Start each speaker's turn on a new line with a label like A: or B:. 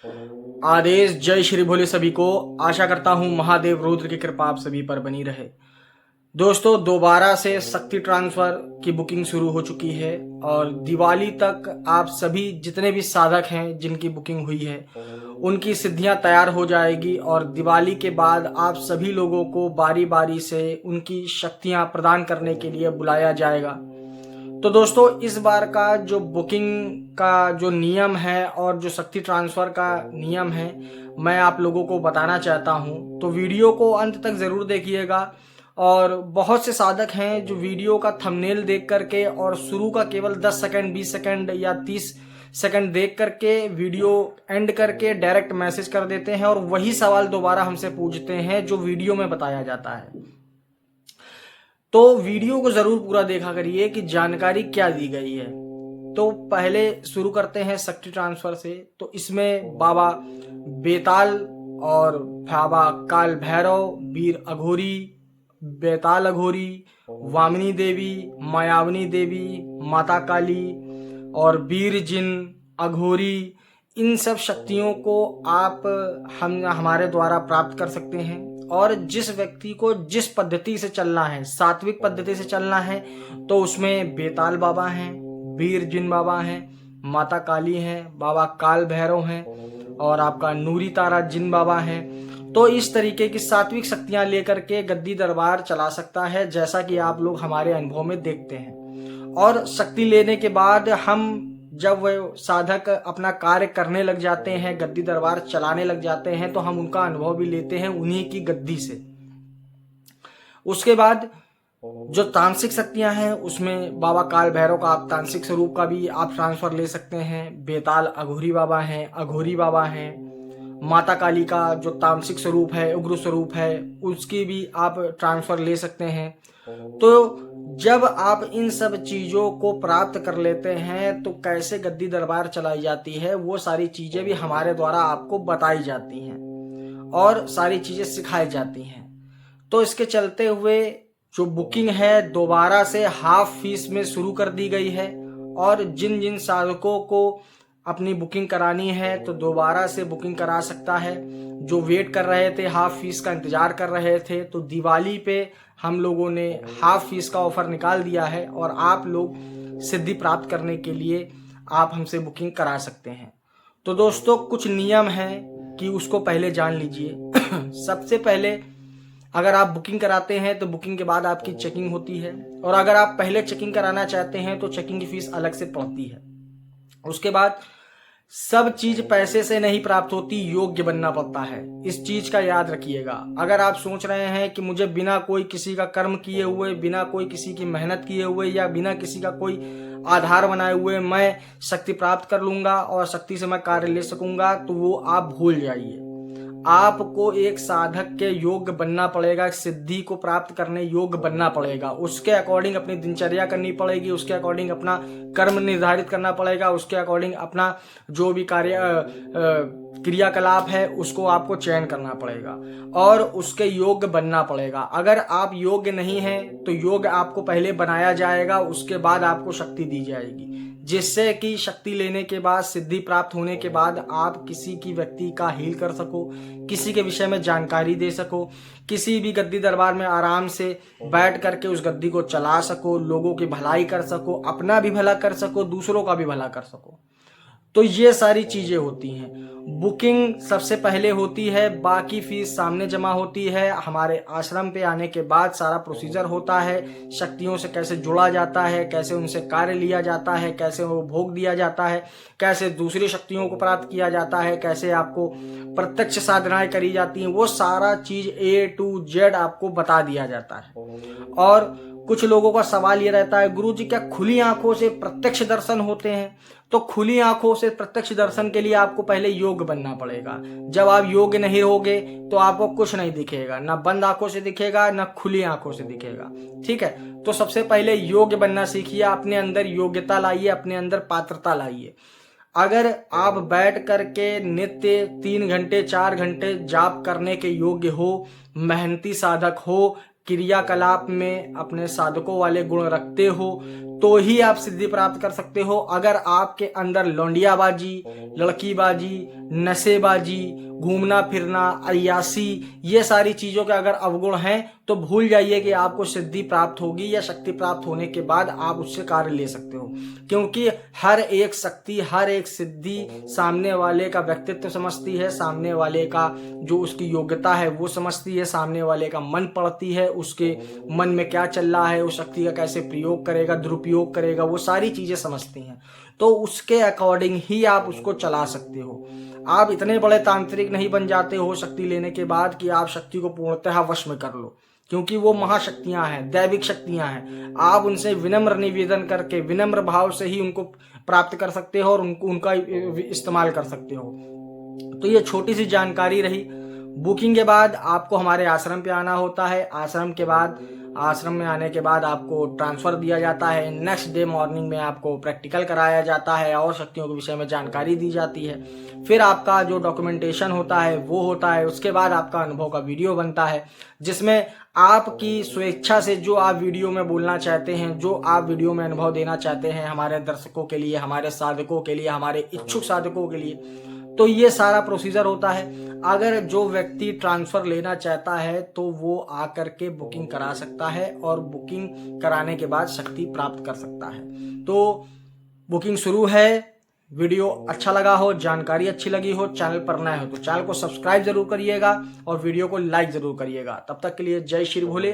A: आदेश। जय श्री भोले सभी को। आशा करता हूँ महादेव रुद्र की कृपा आप सभी पर बनी रहे। दोस्तों, दोबारा से शक्ति ट्रांसफर की बुकिंग शुरू हो चुकी है और दिवाली तक आप सभी जितने भी साधक हैं जिनकी बुकिंग हुई है उनकी सिद्धियां तैयार हो जाएगी और दिवाली के बाद आप सभी लोगों को बारी बारी से उनकी शक्तियां प्रदान करने के लिए बुलाया जाएगा। तो दोस्तों, इस बार का जो बुकिंग का जो नियम है और जो शक्ति ट्रांसफ़र का नियम है मैं आप लोगों को बताना चाहता हूं, तो वीडियो को अंत तक ज़रूर देखिएगा। और बहुत से साधक हैं जो वीडियो का थंबनेल देख करके और शुरू का केवल 10 सेकंड 20 सेकंड या 30 सेकंड देख करके वीडियो एंड करके डायरेक्ट मैसेज कर देते हैं और वही सवाल दोबारा हमसे पूछते हैं जो वीडियो में बताया जाता है। तो वीडियो को जरूर पूरा देखा करिए कि जानकारी क्या दी गई है। तो पहले शुरू करते हैं शक्ति ट्रांसफर से। तो इसमें बाबा बेताल और बाबा काल भैरव, वीर अघोरी, बेताल अघोरी, वामिनी देवी, मायावनी देवी, माता काली और वीर जिन अघोरी, इन सब शक्तियों को आप हम हमारे द्वारा प्राप्त कर सकते हैं। और जिस व्यक्ति को जिस पद्धति से चलना है, सात्विक पद्धति से चलना है, तो उसमें बेताल बाबा हैं, वीर जिन बाबा हैं, माता काली हैं, बाबा काल भैरव हैं और आपका नूरी तारा जिन बाबा हैं। तो इस तरीके की सात्विक शक्तियां लेकर के गद्दी दरबार चला सकता है, जैसा कि आप लोग हमारे अनुभव में देखते हैं। और शक्ति लेने के बाद हम जब वह साधक अपना कार्य करने लग जाते हैं, गद्दी दरबार चलाने लग जाते हैं, तो हम उनका अनुभव भी लेते हैं उन्हीं की गद्दी से। उसके बाद जो तांत्रिक शक्तियां हैं उसमें बाबा काल भैरव का आप तांत्रिक स्वरूप का भी आप ट्रांसफर ले सकते हैं। बेताल अघोरी बाबा हैं, अघोरी बाबा हैं। माता काली का जो तांत्रिक स्वरूप है, उग्र स्वरूप है, उसकी भी आप ट्रांसफर ले सकते हैं। तो जब आप इन सब चीजों को प्राप्त कर लेते हैं तो कैसे गद्दी दरबार चलाई जाती है वो सारी चीजें भी हमारे द्वारा आपको बताई जाती हैं और सारी चीजें सिखाई जाती हैं। तो इसके चलते हुए जो बुकिंग है दोबारा से हाफ फीस में शुरू कर दी गई है और जिन जिन साधकों को अपनी बुकिंग करानी है तो दोबारा से बुकिंग करा सकता है। जो वेट कर रहे थे, हाफ फीस का इंतजार कर रहे थे, तो दिवाली पे हम लोगों ने हाफ फीस का ऑफर निकाल दिया है और आप लोग सिद्धि प्राप्त करने के लिए आप हमसे बुकिंग करा सकते हैं। तो दोस्तों, कुछ नियम हैं कि उसको पहले जान लीजिए। सबसे पहले अगर आप बुकिंग कराते हैं तो बुकिंग के बाद आपकी चेकिंग होती है और अगर आप पहले चेकिंग कराना चाहते हैं तो चेकिंग की फीस अलग से पड़ती है। उसके बाद सब चीज पैसे से नहीं प्राप्त होती, योग्य बनना पड़ता है। इस चीज का याद रखिएगा। अगर आप सोच रहे हैं कि मुझे बिना कोई किसी का कर्म किए हुए, बिना कोई किसी की मेहनत किए हुए या बिना किसी का कोई आधार बनाए हुए मैं शक्ति प्राप्त कर लूंगा और शक्ति से मैं कार्य ले सकूंगा, तो वो आप भूल जाइए। आपको एक साधक के योग्य बनना पड़ेगा, सिद्धि को प्राप्त करने योग्य बनना पड़ेगा। उसके अकॉर्डिंग अपनी दिनचर्या करनी पड़ेगी, उसके अकॉर्डिंग अपना कर्म निर्धारित करना पड़ेगा, उसके अकॉर्डिंग अपना जो भी कार्य क्रियाकलाप है उसको आपको चयन करना पड़ेगा और उसके योग्य बनना पड़ेगा। अगर आप योग्य नहीं हैं तो योग्य आपको पहले बनाया जाएगा, उसके बाद आपको शक्ति दी जाएगी, जिससे कि शक्ति लेने के बाद, सिद्धि प्राप्त होने के बाद आप किसी की व्यक्ति का हील कर सको, किसी के विषय में जानकारी दे सको, किसी भी गद्दी दरबार में आराम से बैठ करके उस गद्दी को चला सको, लोगों की भलाई कर सको, अपना भी भला कर सको, दूसरों का भी भला कर सको। तो ये सारी चीजें होती हैं। बुकिंग सबसे पहले होती है, बाकी फीस सामने जमा होती है। हमारे आश्रम पे आने के बाद सारा प्रोसीजर होता है, शक्तियों से कैसे जुड़ा जाता है, कैसे उनसे कार्य लिया जाता है, कैसे वो भोग दिया जाता है, कैसे दूसरी शक्तियों को प्राप्त किया जाता है, कैसे आपको प्रत्यक्ष साधनाएं करी जाती हैं, वो सारा चीज A to Z आपको बता दिया जाता है। और कुछ लोगों का सवाल ये रहता है, गुरुजी क्या खुली आंखों से प्रत्यक्ष दर्शन होते हैं? तो खुली आंखों से प्रत्यक्ष दर्शन के लिए आपको पहले योग्य बनना पड़ेगा। जब आप योग्य नहीं होगे तो आपको कुछ नहीं दिखेगा, ना बंद आंखों से दिखेगा ना खुली आंखों से दिखेगा। ठीक है, तो सबसे पहले योग्य बनना सीखिए, अपने अंदर योग्यता लाइए, अपने अंदर पात्रता लाइए। अगर आप बैठ करके नित्य 3 घंटे 4 घंटे जाप करने के योग्य हो, मेहनती साधक हो, क्रियाकलाप में अपने साधकों वाले गुण रखते हो, तो ही आप सिद्धि प्राप्त कर सकते हो। अगर आपके अंदर लौंडियाबाजी, लड़कीबाजी, नशेबाजी, घूमना फिरना, अय्यासी, ये सारी चीजों के अगर अवगुण हैं तो भूल जाइए कि आपको सिद्धि प्राप्त होगी या शक्ति प्राप्त होने के बाद आप उससे कार्य ले सकते हो। क्योंकि हर एक शक्ति, हर एक सिद्धि सामने वाले का व्यक्तित्व समझती है, सामने वाले का जो उसकी योग्यता है वो समझती है, सामने वाले का मन पढ़ती है, उसके मन में क्या चल रहा है, उस शक्ति का कैसे प्रयोग करेगा, दुरुपयोग करेगा, वो सारी चीजें समझती हैं। तो उसके अकॉर्डिंग ही आप उसको चला सकते हो। आप इतने बड़े तांत्रिक नहीं बन जाते हो शक्ति लेने के बाद कि आप शक्ति को पूर्णतः वश में कर लो, क्योंकि वो महाशक्तियां हैं, दैविक शक्तियां हैं। आप उनसे विनम्र निवेदन करके, विनम्र भाव से ही उनको प्राप्त कर सकते हो और उनका इस्तेमाल कर सकते हो। तो ये छोटी सी जानकारी रही। बुकिंग के बाद आपको हमारे आश्रम पे आना होता है। आश्रम में आने के बाद आपको ट्रांसफर दिया जाता है। नेक्स्ट डे मॉर्निंग में आपको प्रैक्टिकल कराया जाता है और शक्तियों के विषय में जानकारी दी जाती है। फिर आपका जो डॉक्यूमेंटेशन होता है वो होता है। उसके बाद आपका अनुभव का वीडियो बनता है, जिसमें आपकी स्वेच्छा से जो आप वीडियो में बोलना चाहते हैं, जो आप वीडियो में अनुभव देना चाहते हैं हमारे दर्शकों के लिए, हमारे साधकों के लिए, हमारे इच्छुक साधकों के लिए, तो ये सारा प्रोसीजर होता है। अगर जो व्यक्ति ट्रांसफर लेना चाहता है तो वो आकर के बुकिंग करा सकता है और बुकिंग कराने के बाद शक्ति प्राप्त कर सकता है। तो बुकिंग शुरू है। वीडियो अच्छा लगा हो, जानकारी अच्छी लगी हो, चैनल पर नए हो तो चैनल को सब्सक्राइब जरूर करिएगा और वीडियो को लाइक जरूर करिएगा। तब तक के लिए जय श्री भोले।